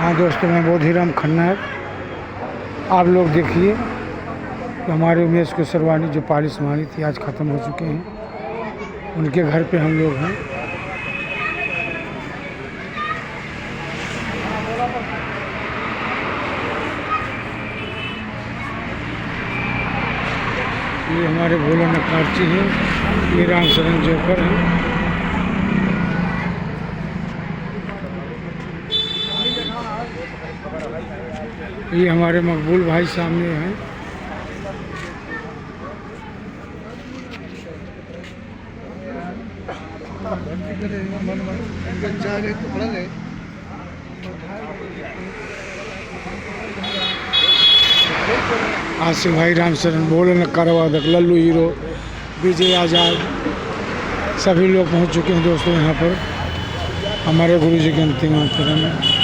हाँ दोस्तों, मैं बोधीराम खन्ना है। आप लोग देखिए कि हमारे उमेश केसरवानी जो पालिश मारी थी आज ख़त्म हो चुके हैं। उनके घर पे हम लोग हैं। ये हमारे भोला नक्काची हैं, ये राम शरण जोकर हैं। ये हमारे मकबूल भाई सामने हैं। आसिफ भाई, रामचरण, भोला नक्कारा वादक, लल्लू हीरो, विजय आजाद, सभी लोग पहुंच चुके हैं दोस्तों यहाँ पर हमारे गुरु जी के अंतिम यात्रा में।